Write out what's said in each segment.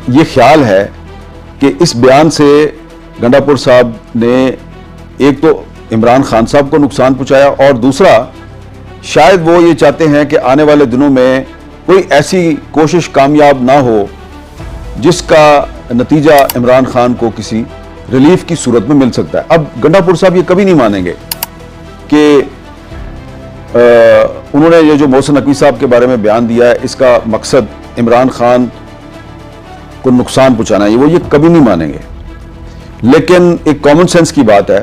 ये ख्याल है कि इस बयान से गंडापुर साहब ने एक तो इमरान खान साहब को नुकसान पहुंचाया और दूसरा शायद वो ये चाहते हैं कि आने वाले दिनों में कोई ऐसी कोशिश कामयाब ना हो जिसका नतीजा इमरान खान को किसी रिलीफ की सूरत में मिल सकता है। अब गंडापुर साहब ये कभी नहीं मानेंगे कि उन्होंने ये जो मोहसिन नकवी साहब के बारे में बयान दिया है इसका मकसद इमरान खान को नुकसान पहुंचाना है, वो ये कभी नहीं मानेंगे। लेकिन एक कॉमन सेंस की बात है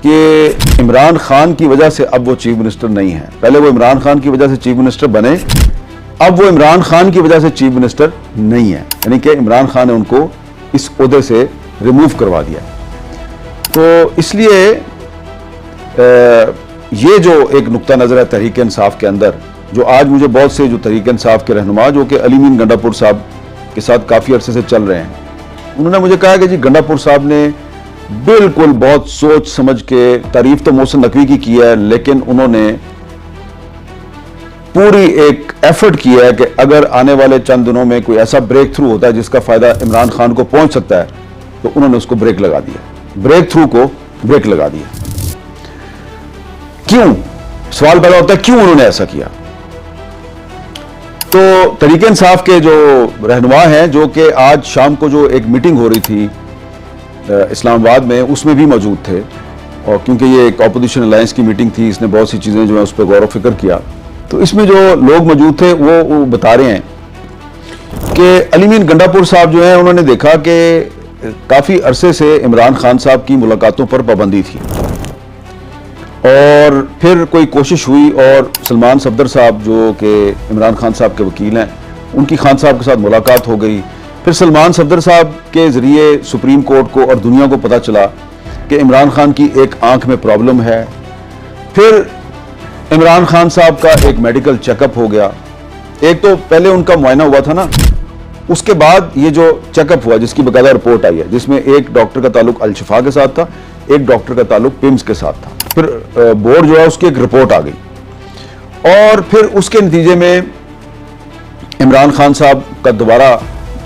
कि इमरान खान की वजह से अब वो चीफ मिनिस्टर नहीं है। पहले वो इमरान खान की वजह से चीफ मिनिस्टर बने, अब वो इमरान खान की वजह से चीफ मिनिस्टर नहीं है, यानी कि इमरान खान ने उनको इस ओहदे से रिमूव करवा दिया। तो इसलिए ये जो एक नुक्ता नज़र है तहरीक इंसाफ के अंदर, जो आज मुझे बहुत से जो तहरीक इंसाफ के रहनुमा जो कि अली मीन गंडापुर साहब के साथ काफ़ी अरसे से चल रहे हैं, उन्होंने मुझे कहा कि जी गंडापुर साहब ने बिल्कुल बहुत सोच समझ के, तारीफ तो मोहसिन नकवी की है, लेकिन उन्होंने पूरी एक एफर्ट किया है कि अगर आने वाले चंद दिनों में कोई ऐसा ब्रेक थ्रू होता है जिसका फायदा इमरान खान को पहुंच सकता है तो उन्होंने उसको ब्रेक लगा दिया, ब्रेक थ्रू को ब्रेक लगा दिया। क्यों? सवाल पैदा होता है क्यों उन्होंने ऐसा किया। तो तहरीक इंसाफ के जो रहनुमा हैं, जो कि आज शाम को जो एक मीटिंग हो रही थी इस्लामाबाद में, उसमें भी मौजूद थे, और क्योंकि ये एक अपोजिशन अलायंस की मीटिंग थी, इसने बहुत सी चीज़ें जो है उस पर गौर व फिक्र किया। तो इसमें जो लोग मौजूद थे वो बता रहे हैं कि अली मीन गंडापुर साहब जो हैं उन्होंने देखा कि काफ़ी अरसे से इमरान खान साहब की मुलाकातों पर पाबंदी थी, और फिर कोई कोशिश हुई और सलमान सफदर साहब जो कि इमरान खान साहब के वकील हैं, उनकी खान साहब के साथ मुलाकात हो गई। फिर सलमान सफदर साहब के ज़रिए सुप्रीम कोर्ट को और दुनिया को पता चला कि इमरान खान की एक आंख में प्रॉब्लम है। फिर इमरान खान साहब का एक मेडिकल चेकअप हो गया। एक तो पहले उनका मुआयना हुआ था ना, उसके बाद ये जो चेकअप हुआ जिसकी बाकायदा रिपोर्ट आई है, जिसमें एक डॉक्टर का ताल्लुक अल शिफा के साथ था, एक डॉक्टर का ताल्लुक पिम्स के साथ था। फिर बोर्ड जो है उसकी एक रिपोर्ट आ गई, और फिर उसके नतीजे में इमरान खान साहब का दोबारा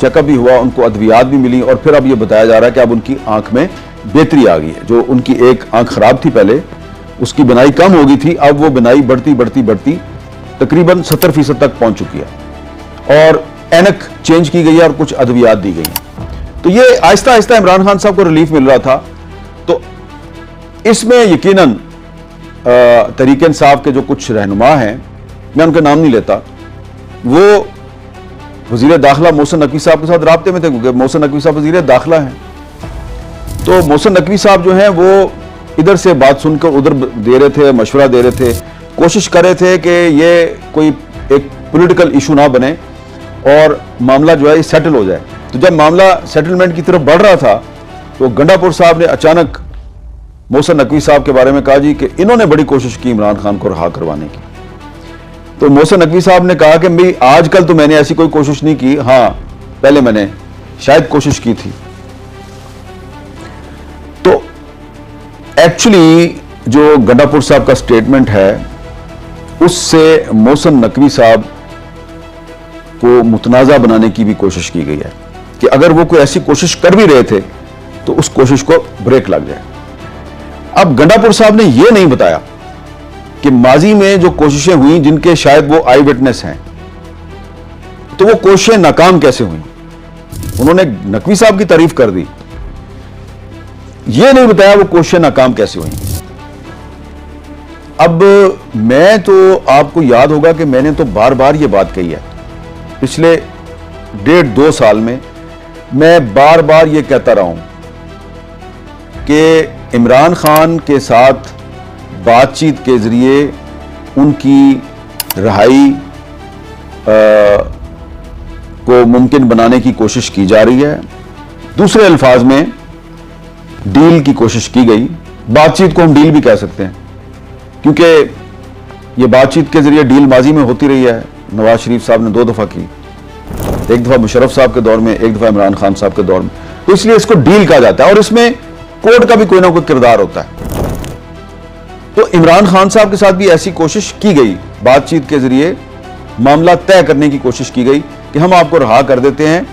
चेकअप भी हुआ, उनको अद्वियात भी मिली, और फिर अब ये बताया जा रहा है कि अब उनकी आंख में बेहतरी आ गई है। जो उनकी एक आंख खराब थी पहले, उसकी बिनाई कम हो गई थी, अब वो बिनाई बढ़ती बढ़ती बढ़ती तकरीबन 70% तक पहुंच चुकी है, और ऐनक चेंज की गई है और कुछ अद्वियात दी गई हैं। तो ये आहिस्ता आहिस्ता इमरान खान साहब को रिलीफ मिल रहा था। तो इसमें यकीनन तहरीक इंसाफ के जो कुछ रहनुमा हैं, मैं उनका नाम नहीं लेता, वो वज़ीर दाखिला मोहसिन नकवी साहब के साथ राब्ते में थे, क्योंकि मोहसिन नकवी साहब वज़ीर दाखिला हैं। तो मोहसिन नकवी साहब जो हैं वो इधर से बात सुनकर उधर दे रहे थे, मशवरा दे रहे थे, कोशिश कर रहे थे कि ये कोई एक पॉलिटिकल इशू ना बने और मामला जो है सेटल हो जाए। तो जब मामला सेटलमेंट की तरफ बढ़ रहा था तो गंडापुर साहब ने अचानक मोहसिन नकवी साहब के बारे में कहा जी कि इन्होंने बड़ी कोशिश की इमरान खान को रहा करवाने की। तो मोहसिन नकवी साहब ने कहा कि भाई आजकल तो मैंने ऐसी कोई कोशिश नहीं की, हाँ पहले मैंने शायद कोशिश की थी। तो एक्चुअली जो गंडापुर साहब का स्टेटमेंट है उससे मोहसिन नकवी साहब को मुतनाज़ा बनाने की भी कोशिश की गई है कि अगर वो कोई ऐसी कोशिश कर भी रहे थे तो उस कोशिश को ब्रेक लग जाए। अब गंडापुर साहब ने यह नहीं बताया कि माजी में जो कोशिशें हुई जिनके शायद वो आई विटनेस हैं, तो वो कोशिशें नाकाम कैसे हुई। उन्होंने नकवी साहब की तारीफ कर दी, यह नहीं बताया वो कोशिशें नाकाम कैसे हुई। अब मैं तो आपको याद होगा कि मैंने तो बार बार ये बात कही है, पिछले 1.5-2 साल में मैं बार बार ये कहता रहा हूं कि इमरान खान के साथ बातचीत के जरिए उनकी रिहाई को मुमकिन बनाने की कोशिश की जा रही है। दूसरे अल्फाज में डील की कोशिश की गई। बातचीत को हम डील भी कह सकते हैं, क्योंकि ये बातचीत के जरिए डील माजी में होती रही है। नवाज शरीफ साहब ने 2 दफा की, एक दफा मुशर्रफ साहब के दौर में, एक दफा इमरान खान साहब के दौर में। तो इसलिए इसको डील कहा जाता है, और इसमें कोर्ट का भी कोई ना कोई किरदार होता है। तो इमरान खान साहब के साथ भी ऐसी कोशिश की गई, बातचीत के जरिए मामला तय करने की कोशिश की गई कि हम आपको रहा कर देते हैं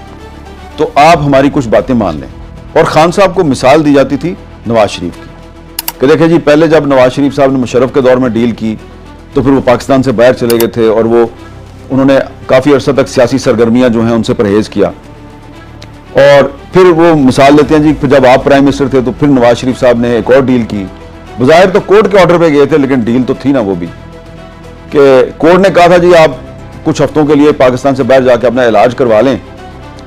तो आप हमारी कुछ बातें मान लें। और खान साहब को मिसाल दी जाती थी नवाज शरीफ की कि देखें जी, पहले जब नवाज शरीफ साहब ने मुशर्रफ के दौर में डील की तो फिर वो पाकिस्तान से बाहर चले गए थे और उन्होंने काफ़ी अर्सा तक सियासी सरगर्मियां जो हैं उनसे परहेज किया। और फिर वो मिसाल लेते हैं जी, फिर जब आप प्राइम मिनिस्टर थे तो फिर नवाज शरीफ साहब ने एक और डील की। बज़ाहिर तो कोर्ट के ऑर्डर पे गए थे, लेकिन डील तो थी ना वो भी, कि कोर्ट ने कहा था जी आप कुछ हफ्तों के लिए पाकिस्तान से बाहर जाके अपना इलाज करवा लें,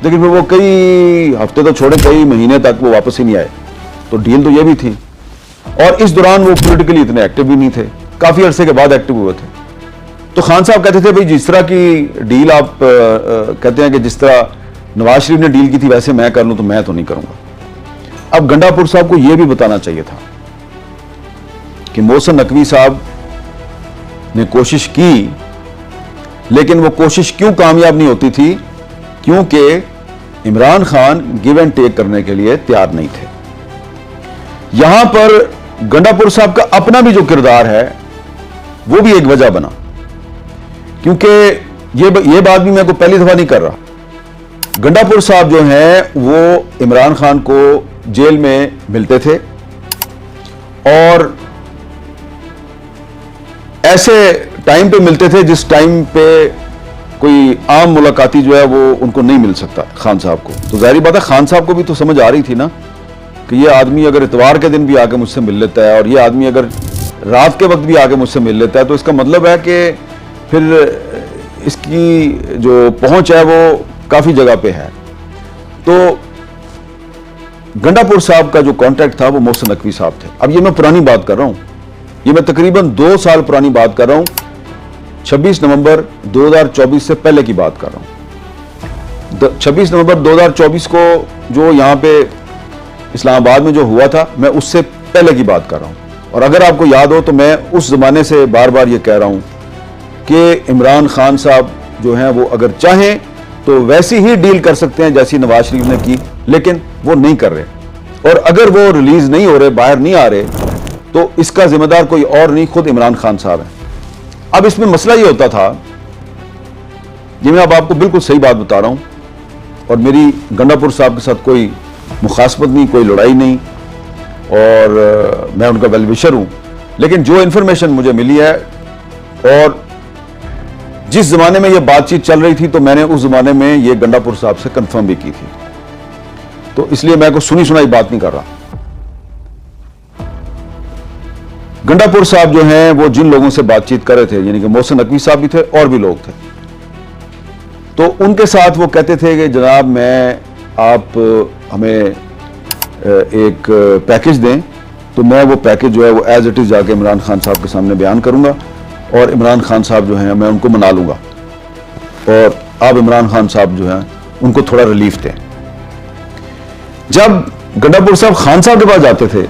लेकिन फिर वो कई हफ्ते तो छोड़े, कई महीने तक वो वापस ही नहीं आए। तो डील तो ये भी थी। और इस दौरान वो पॉलिटिकली इतने एक्टिव भी नहीं थे, काफ़ी अरसे के बाद एक्टिव हुए थे। तो खान साहब कहते थे भाई जिस तरह की डील आप कहते हैं कि जिस तरह नवाज शरीफ ने डील की थी वैसे मैं कर लूं, तो मैं तो नहीं करूंगा। अब गंडापुर साहब को यह भी बताना चाहिए था कि मोहसिन नकवी साहब ने कोशिश की, लेकिन वो कोशिश क्यों कामयाब नहीं होती थी? क्योंकि Imran Khan give and take करने के लिए तैयार नहीं थे। यहां पर गंडापुर साहब का अपना भी जो किरदार है वो भी एक वजह बना, क्योंकि ये बात भी मैं को पहली दफा नहीं कर रहा। गंडापुर साहब जो हैं वो इमरान खान को जेल में मिलते थे और ऐसे टाइम पे मिलते थे जिस टाइम पे कोई आम मुलाकाती जो है वो उनको नहीं मिल सकता खान साहब को। तो जाहिर बात है खान साहब को भी तो समझ आ रही थी ना कि ये आदमी अगर इतवार के दिन भी आके मुझसे मिल लेता है और ये आदमी अगर रात के वक्त भी आके मुझसे मिल लेता है, तो इसका मतलब है कि फिर इसकी जो पहुंच है वो काफ़ी जगह पे है। तो गंडापुर साहब का जो कॉन्ट्रैक्ट था वो मोहसिन नकवी साहब थे। अब ये मैं पुरानी बात कर रहा हूं, ये मैं तकरीबन 2 साल पुरानी बात कर रहा हूं, 26 नवंबर 2024 से पहले की बात कर रहा हूं। 26 नवंबर 2024 को जो यहां पे इस्लामाबाद में जो हुआ था, मैं उससे पहले की बात कर रहा हूं। और अगर आपको याद हो तो मैं उस जमाने से बार बार ये कह रहा हूं कि इमरान खान साहब जो हैं वो अगर चाहें तो वैसी ही डील कर सकते हैं जैसी नवाज शरीफ ने की, लेकिन वो नहीं कर रहे। और अगर वो रिलीज नहीं हो रहे, बाहर नहीं आ रहे, तो इसका जिम्मेदार कोई और नहीं, खुद इमरान खान साहब हैं। अब इसमें मसला ये होता था, ये मैं अब आपको बिल्कुल सही बात बता रहा हूं, और मेरी गंडापुर साहब के साथ कोई मुखासमत नहीं, कोई लड़ाई नहीं, और मैं उनका वेल विशर हूं। लेकिन जो इंफॉर्मेशन मुझे मिली है और जिस जमाने में ये बातचीत चल रही थी, तो मैंने उस जमाने में ये गंडापुर साहब से कंफर्म भी की थी, तो इसलिए मैं कोई सुनी सुनाई बात नहीं कर रहा। गंडापुर साहब जो हैं वो जिन लोगों से बातचीत कर रहे थे, यानी कि मोहसिन नकवी साहब भी थे और भी लोग थे, तो उनके साथ वो कहते थे कि जनाब मैं आप हमें एक पैकेज दें, तो मैं वो पैकेज जो है वो एज इट इज जाके इमरान खान साहब के सामने बयान करूंगा और इमरान खान साहब जो हैं मैं उनको मना लूंगा, और आप इमरान खान साहब जो हैं उनको थोड़ा रिलीफ दें। जब गंडापुर साहब खान साहब के पास जाते थे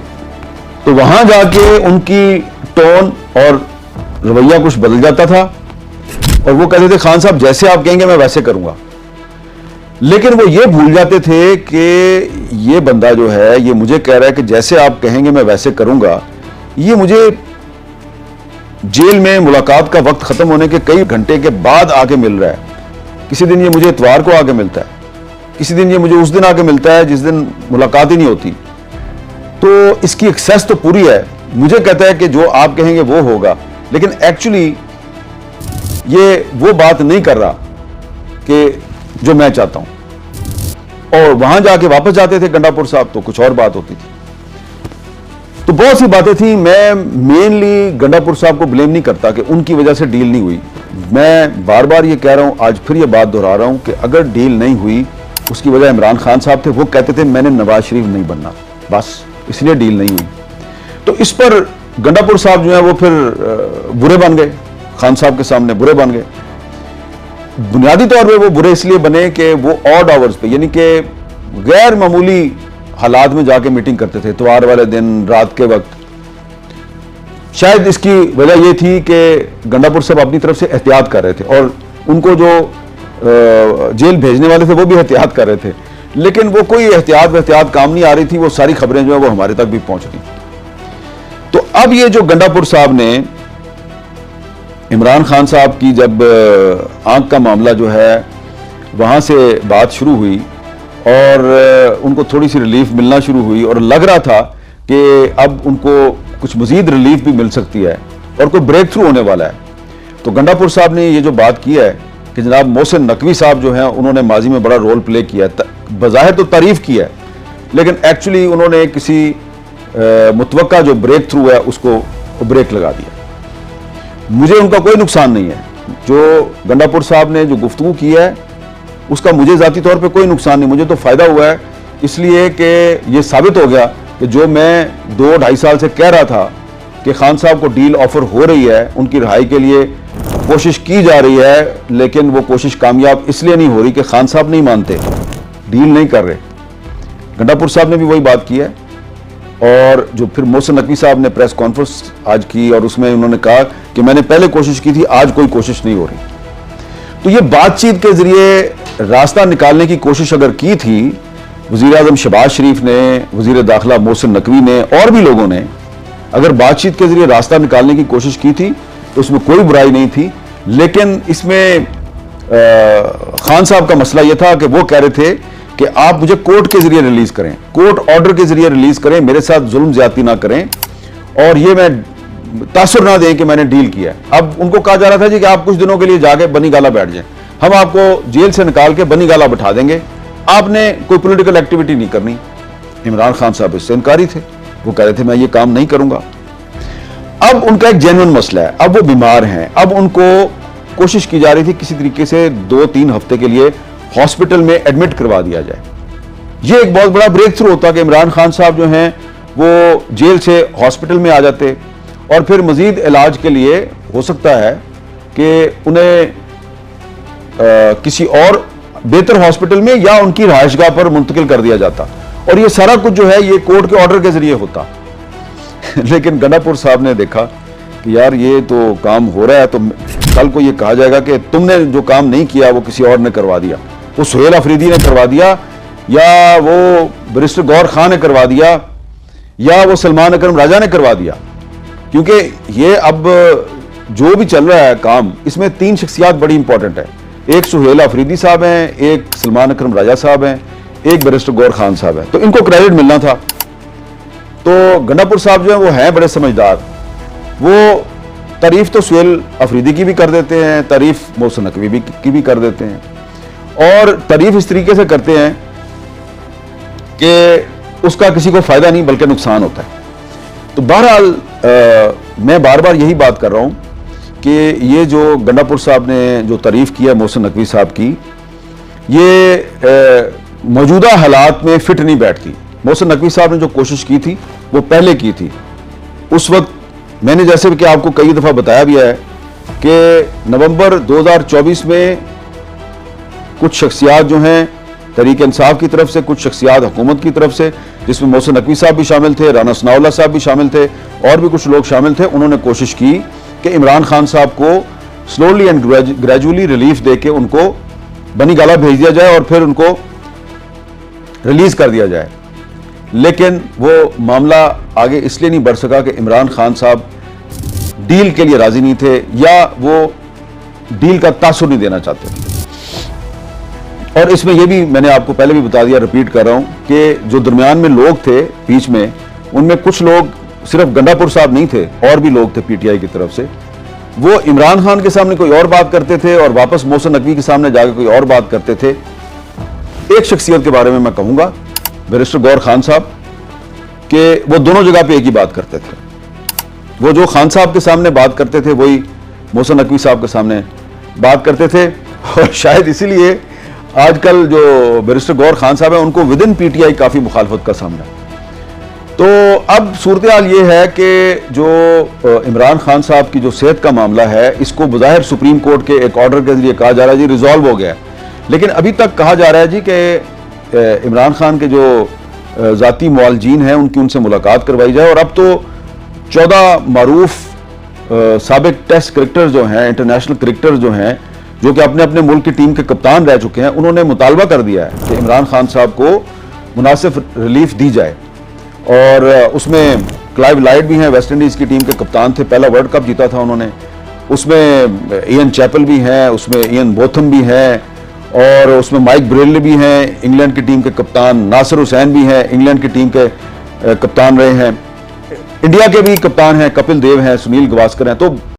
तो वहां जाके उनकी टोन और रवैया कुछ बदल जाता था, और वो कहते थे खान साहब जैसे आप कहेंगे मैं वैसे करूंगा। लेकिन वो ये भूल जाते थे कि ये बंदा जो है ये मुझे कह रहा है कि जैसे आप कहेंगे मैं वैसे करूंगा, ये मुझे जेल में मुलाकात का वक्त खत्म होने के कई घंटे के बाद आके मिल रहा है। किसी दिन ये मुझे इतवार को आके मिलता है, किसी दिन ये मुझे उस दिन आके मिलता है जिस दिन मुलाकात ही नहीं होती। तो इसकी एक्सेस तो पूरी है, मुझे कहता है कि जो आप कहेंगे वो होगा, लेकिन एक्चुअली ये वो बात नहीं कर रहा कि जो मैं चाहता हूं। और वहां जाके वापस जाते थे गंडापुर साहब तो कुछ और बात होती थी। तो बहुत सी बातें थी। मैं मेनली गंडापुर साहब को ब्लेम नहीं करता कि उनकी वजह से डील नहीं हुई। मैं बार बार ये कह रहा हूं, आज फिर ये बात दोहरा रहा हूं कि अगर डील नहीं हुई उसकी वजह इमरान खान साहब थे। वो कहते थे मैंने नवाज शरीफ नहीं बनना, बस इसलिए डील नहीं हुई। तो इस पर गंडापुर साहब जो है वो फिर बुरे बन गए, खान साहब के सामने बुरे बन गए। बुनियादी तौर पे वो बुरे इसलिए बने कि वो ऑड आवर्स पे, यानी कि गैर मामूली हालात में जाके मीटिंग करते थे, इतवार वाले दिन रात के वक्त। शायद इसकी वजह ये थी कि गंडापुर साहब अपनी तरफ से एहतियात कर रहे थे और उनको जो जेल भेजने वाले थे वो भी एहतियात कर रहे थे, लेकिन वो कोई एहतियात काम नहीं आ रही थी। वो सारी खबरें जो है वो हमारे तक भी पहुंच रही। तो अब ये जो गंडापुर साहब ने इमरान खान साहब की जब आंख का मामला जो है वहां से बात शुरू हुई और उनको थोड़ी सी रिलीफ मिलना शुरू हुई और लग रहा था कि अब उनको कुछ मजीद रिलीफ भी मिल सकती है और कोई ब्रेक थ्रू होने वाला है। तो गंडापुर साहब ने ये जो बात की है कि जनाब मोहसिन नकवी साहब जो हैं उन्होंने माजी में बड़ा रोल प्ले किया है, बज़ाहिर तो तारीफ की है, लेकिन एक्चुअली उन्होंने किसी मुतवक्का जो ब्रेक थ्रू है उसको ब्रेक लगा दिया। मुझे उनका कोई नुकसान नहीं है, जो गंडापुर साहब ने जो गुफ्तगू की है उसका मुझे ज़ाती तौर पे कोई नुकसान नहीं, मुझे तो फ़ायदा हुआ है, इसलिए कि ये साबित हो गया कि जो मैं 2-2.5 साल से कह रहा था कि खान साहब को डील ऑफर हो रही है, उनकी रिहाई के लिए कोशिश की जा रही है, लेकिन वो कोशिश कामयाब इसलिए नहीं हो रही कि खान साहब नहीं मानते, डील नहीं कर रहे। गंडापुर साहब ने भी वही बात की है और जो फिर मोहसिन नकवी साहब ने प्रेस कॉन्फ्रेंस आज की और उसमें उन्होंने कहा कि मैंने पहले कोशिश की थी, आज कोई कोशिश नहीं हो रही। तो ये बातचीत के जरिए रास्ता निकालने की कोशिश अगर की थी वज़ीर आज़म शहबाज शरीफ ने, वज़ीर दाखिला मोहसिन नकवी ने और भी लोगों ने अगर बातचीत के जरिए रास्ता निकालने की कोशिश की थी तो उसमें कोई बुराई नहीं थी। लेकिन इसमें खान साहब का मसला यह था कि वो कह रहे थे कि आप मुझे कोर्ट के जरिए रिलीज करें, कोर्ट ऑर्डर के जरिए रिलीज करें, मेरे साथ जुल्म ज्यादती ना करें और ये मैं तासुर ना दें कि मैंने डील किया है। अब उनको कहा जा रहा था जी कि आप कुछ दिनों के लिए जाके बनी गाला बैठ जाएं, हम आपको जेल से निकाल के बनी गाला बैठा देंगे, आपने कोई पॉलिटिकल एक्टिविटी नहीं करनी। इमरान खान साहब इससे इनकारी थे, वो कह रहे थे मैं ये काम नहीं करूंगा। अब उनका एक जेन्युइन मसला है, अब वो बीमार हैं, अब उनको कोशिश की जा रही थी किसी तरीके से 2-3 हफ्ते के लिए हॉस्पिटल में एडमिट करवा दिया जाए। ये एक बहुत बड़ा ब्रेक थ्रू होता कि इमरान खान साहब जो हैं वो जेल से हॉस्पिटल में आ जाते और फिर मजीद इलाज के लिए हो सकता है कि उन्हें किसी और बेहतर हॉस्पिटल में या उनकी रहायशगाह पर मुंतकिल कर दिया जाता और ये सारा कुछ जो है ये कोर्ट के ऑर्डर के जरिए होता। लेकिन गंडापुर साहब ने देखा कि यार ये तो काम हो रहा है, तो कल को ये कहा जाएगा कि तुमने जो काम नहीं किया वो किसी और ने करवा दिया, वो सुहेल अफरीदी ने करवा दिया या वो बैरिस्टर गौर खान ने करवा दिया या वो सलमान अकरम राजा ने करवा दिया। क्योंकि ये अब जो भी चल रहा है काम, इसमें 3 शख्सियात बड़ी इंपॉर्टेंट है, एक सुहेल अफरीदी साहब हैं, एक सलमान अकरम राजा साहब हैं, एक बैरिस्टर गौर खान साहब हैं, तो इनको क्रेडिट मिलना था। तो गंडापुर साहब जो है वो हैं बड़े समझदार, वो तारीफ तो सुहेल अफरीदी की भी कर देते हैं, तारीफ मोहसिन नकवी की भी कर देते हैं और तारीफ इस तरीके से करते हैं कि उसका किसी को फायदा नहीं बल्कि नुकसान होता है। तो बहरहाल मैं बार बार यही बात कर रहा हूं कि ये जो गंडापुर साहब ने जो तारीफ की है मोहसिन नकवी साहब की, ये मौजूदा हालात में फिट नहीं बैठती। मोहसिन नकवी साहब ने जो कोशिश की थी वो पहले की थी, उस वक्त मैंने जैसे कि आपको कई दफ़ा बताया भी है कि नवंबर 2024 में कुछ शख्सियात जो हैं तहरीक इंसाफ की तरफ से, कुछ शख्सियात हुकूमत की तरफ से, जिसमें मोहसिन नकवी साहब भी शामिल थे, राना सनाउल्लाह साहब भी शामिल थे और भी कुछ लोग शामिल थे, उन्होंने कोशिश की कि इमरान खान साहब को स्लोली एंड ग्रेजुअली रिलीफ दे के उनको बनी गाला भेज दिया जाए और फिर उनको रिलीज कर दिया जाए। लेकिन वो मामला आगे इसलिए नहीं बढ़ सका कि इमरान खान साहब डील के लिए राजी नहीं थे या वो डील का तासुर नहीं देना चाहते। और इसमें यह भी मैंने आपको पहले भी बता दिया, रिपीट कर रहा हूं कि जो दरमियान में लोग थे बीच में, उनमें कुछ लोग, सिर्फ गंडापुर साहब नहीं थे, और भी लोग थे पीटीआई की तरफ से, वो इमरान खान के सामने कोई और बात करते थे और वापस मोहसिन नकवी के सामने जाकर कोई और बात करते थे। एक शख्सियत के बारे में मैं कहूंगा, बैरिस्टर गौर खान साहब, कि वो दोनों जगह पे एक ही बात करते थे। वो जो खान साहब के सामने बात करते थे वही मोहसिन नकवी साहब के सामने बात करते थे और शायद इसीलिए आजकल जो बैरिस्टर गौर खान साहब हैं उनको विद इन पीटीआई काफ़ी मुखालफत का सामना है। तो अब सूरत हाल ये है कि जो इमरान खान साहब की जो सेहत का मामला है, इसको बज़ाहिर सुप्रीम कोर्ट के एक ऑर्डर के जरिए कहा जा रहा है जी रिजॉल्व हो गया है, लेकिन अभी तक कहा जा रहा है जी कि इमरान खान के जो ज़ाती मुआलजीन हैं उनकी उनसे मुलाकात करवाई जाए। और अब तो 14 मारूफ साबिक टेस्ट क्रिकेटर जो हैं, इंटरनेशनल क्रिकेटर जो हैं, जो कि अपने अपने मुल्क की टीम के कप्तान रह चुके हैं, उन्होंने मुतालबा कर दिया है कि इमरान खान साहब को मुनासिब रिलीफ दी जाए। और उसमें क्लाइव लाइट भी हैं, वेस्ट इंडीज़ की टीम के कप्तान थे, पहला वर्ल्ड कप जीता था उन्होंने, उसमें इयन चैपल भी हैं, उसमें इयन बोथम भी हैं और उसमें माइक ब्रेल भी हैं, इंग्लैंड की टीम के कप्तान, नासिर हुसैन भी हैं, इंग्लैंड की टीम के कप्तान रहे हैं, इंडिया के भी कप्तान हैं, कपिल देव हैं, सुनील गावस्कर हैं। तो